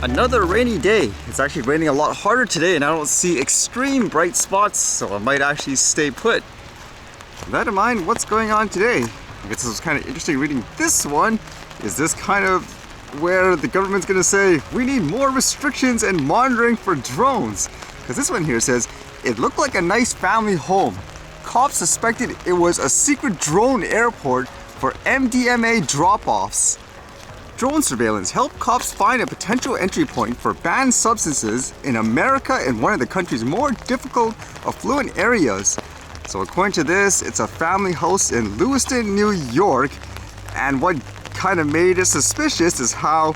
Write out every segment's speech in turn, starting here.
Another rainy day. It's actually raining a lot harder today and I don't see extreme bright spots, so I might actually stay put. With that in mind, what's going on today? I guess this was kind of interesting reading this one. Is this kind of where the government's gonna say, we need more restrictions and monitoring for drones? Because this one here says, it looked like a nice family home. Cops suspected it was a secret drone airport for MDMA drop-offs. Drone surveillance helped cops find a potential entry point for banned substances in America in one of the country's more difficult, affluent areas. So according to this, it's a family house in Lewiston, New York, and what kind of made it suspicious is how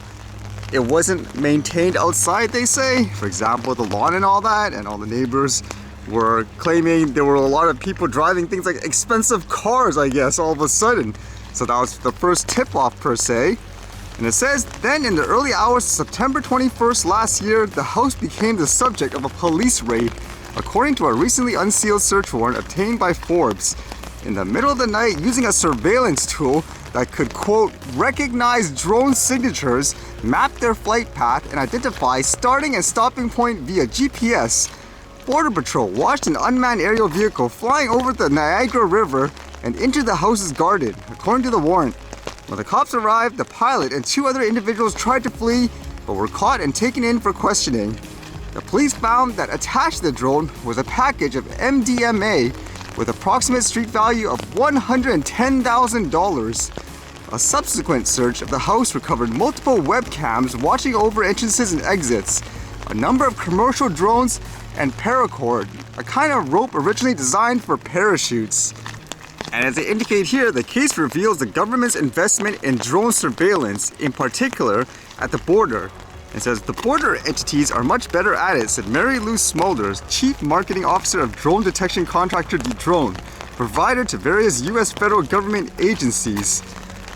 it wasn't maintained outside, they say. For example, the lawn and all that, and all the neighbors were claiming there were a lot of people driving things like expensive cars, I guess, all of a sudden. So that was the first tip-off per se. And it says, then in the early hours of September 21st last year, the house became the subject of a police raid, according to a recently unsealed search warrant obtained by Forbes. In the middle of the night, using a surveillance tool that could, quote, recognize drone signatures, map their flight path, and identify starting and stopping point via GPS, Border Patrol watched an unmanned aerial vehicle flying over the Niagara River and into the house's garden, according to the warrant. When the cops arrived, the pilot and two other individuals tried to flee, but were caught and taken in for questioning. The police found that attached to the drone was a package of MDMA with approximate street value of $110,000. A subsequent search of the house recovered multiple webcams watching over entrances and exits, a number of commercial drones, and paracord, a kind of rope originally designed for parachutes. And as they indicate here, the case reveals the government's investment in drone surveillance, in particular at the border. It says the border entities are much better at it, said Mary Lou Smulders, Chief Marketing Officer of drone detection contractor Drone, provider to various U.S. federal government agencies.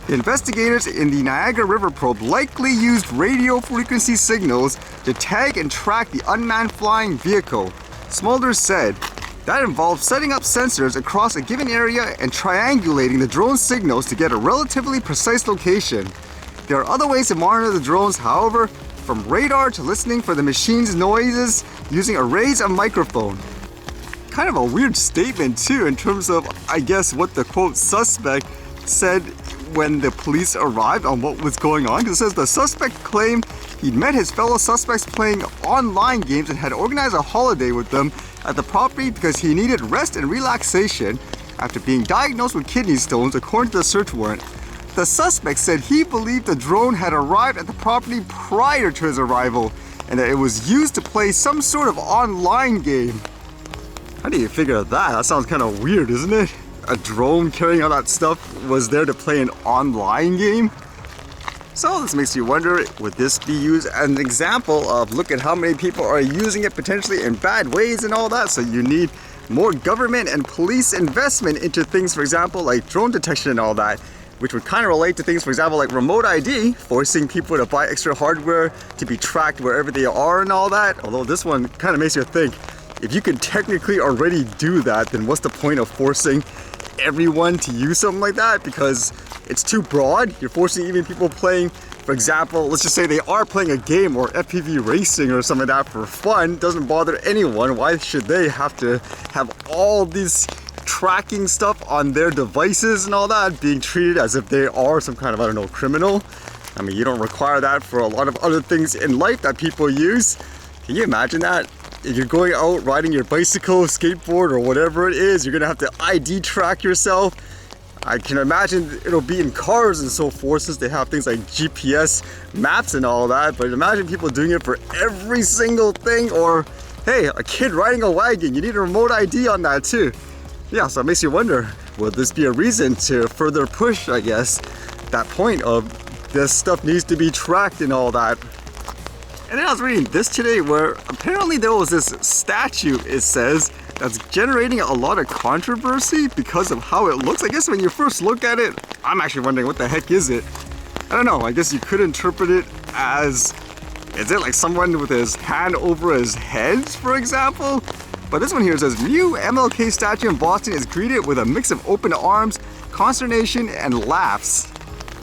The investigators in the Niagara River probe likely used radio frequency signals to tag and track the unmanned flying vehicle. Smulders said, that involves setting up sensors across a given area and triangulating the drone signals to get a relatively precise location. There are other ways to monitor the drones, however, from radar to listening for the machine's noises using arrays of microphone. Kind of a weird statement too in terms of, I guess, what the quote suspect said when the police arrived on what was going on. It says the suspect claimed he'd met his fellow suspects playing online games and had organized a holiday with them at the property because he needed rest and relaxation after being diagnosed with kidney stones, according to the search warrant. The suspect said he believed the drone had arrived at the property prior to his arrival and that it was used to play some sort of online game. How do you figure that? That sounds kind of weird, isn't it? A drone carrying all that stuff was there to play an online game? So this makes you wonder, would this be used as an example of look at how many people are using it potentially in bad ways and all that, so you need more government and police investment into things, for example, like drone detection and all that, which would kind of relate to things, for example, like remote ID, forcing people to buy extra hardware to be tracked wherever they are and all that. Although this one kind of makes you think, if you can technically already do that, then what's the point of forcing everyone to use something like that? Because it's too broad. You're forcing even people playing, for example, let's just say they are playing a game or FPV racing or something like that for fun. Doesn't bother anyone. Why should they have to have all these tracking stuff on their devices and all that, being treated as if they are some kind of, I don't know, criminal? I mean, you don't require that for a lot of other things in life that people use. Can you imagine that? If you're going out riding your bicycle, skateboard, or whatever it is, you're gonna have to ID track yourself. I can imagine it'll be in cars and so forth, since they have things like GPS maps and all that, but imagine people doing it for every single thing. Or hey, a kid riding a wagon, you need a remote ID on that too. Yeah, so it makes you wonder, would this be a reason to further push, I guess, that point of this stuff needs to be tracked and all that. And then I was reading this today where apparently there was this statue, it says, that's generating a lot of controversy because of how it looks. I guess when you first look at it, I'm actually wondering what the heck is it? I don't know, I guess you could interpret it as, is it like someone with his hand over his head, for example? But this one here says, new MLK statue in Boston is greeted with a mix of open arms, consternation, and laughs.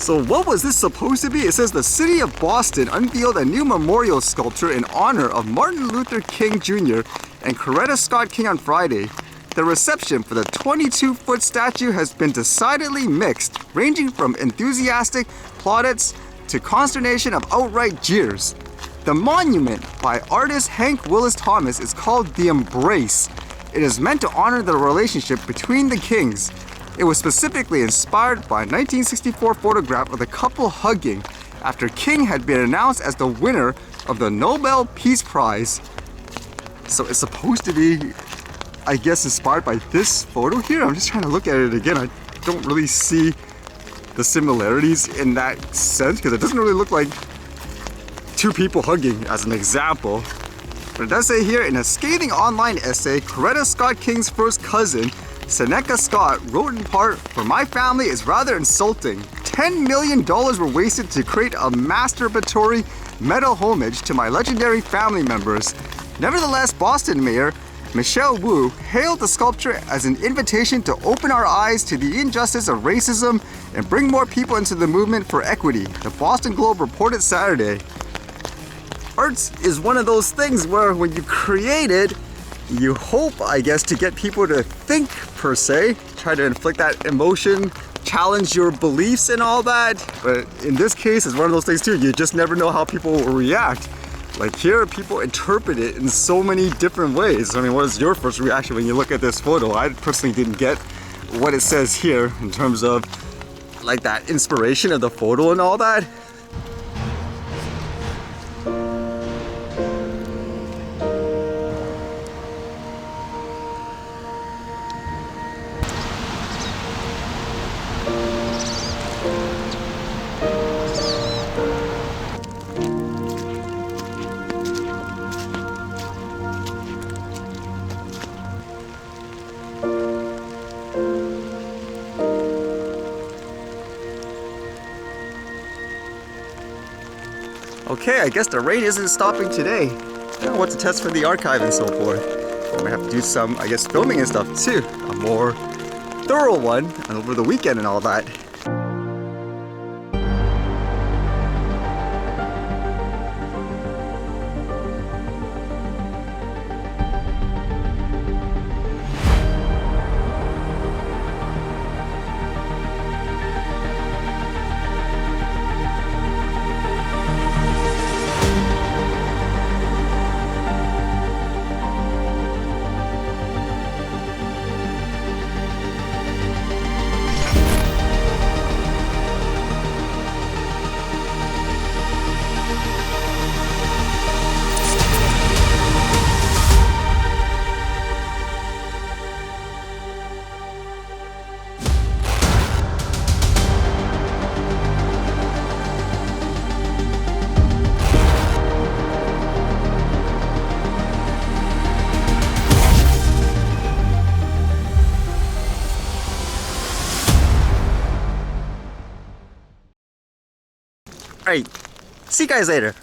So what was this supposed to be? It says the city of Boston unveiled a new memorial sculpture in honor of Martin Luther King Jr. and Coretta Scott King on Friday. The reception for the 22-foot statue has been decidedly mixed, ranging from enthusiastic plaudits to consternation of outright jeers. The monument by artist Hank Willis Thomas is called The Embrace. It is meant to honor the relationship between the kings. It was specifically inspired by a 1964 photograph of the couple hugging after King had been announced as the winner of the Nobel Peace Prize. So it's supposed to be, I guess, inspired by this photo here. I'm just trying to look at it again. I don't really see the similarities in that sense because it doesn't really look like two people hugging as an example. But it does say here, in a scathing online essay, Coretta Scott King's first cousin, Seneca Scott, wrote in part, "For my family is rather insulting. $10 million were wasted to create a masturbatory metal homage to my legendary family members." Nevertheless, Boston Mayor Michelle Wu hailed the sculpture as an invitation to open our eyes to the injustice of racism and bring more people into the movement for equity, the Boston Globe reported Saturday. Arts is one of those things where when you create it, you hope, I guess, to get people to think, per se, try to inflict that emotion, challenge your beliefs and all that. But in this case, it's one of those things too, you just never know how people will react. Like here, people interpret it in so many different ways. I mean, what is your first reaction when you look at this photo? I personally didn't get what it says here in terms of like that inspiration of the photo and all that. Okay, I guess the rain isn't stopping today. I don't know what to test for the archive and so forth. I'm gonna have to do some, I guess, filming and stuff too. A more thorough one over the weekend and all that. Alright, see you guys later.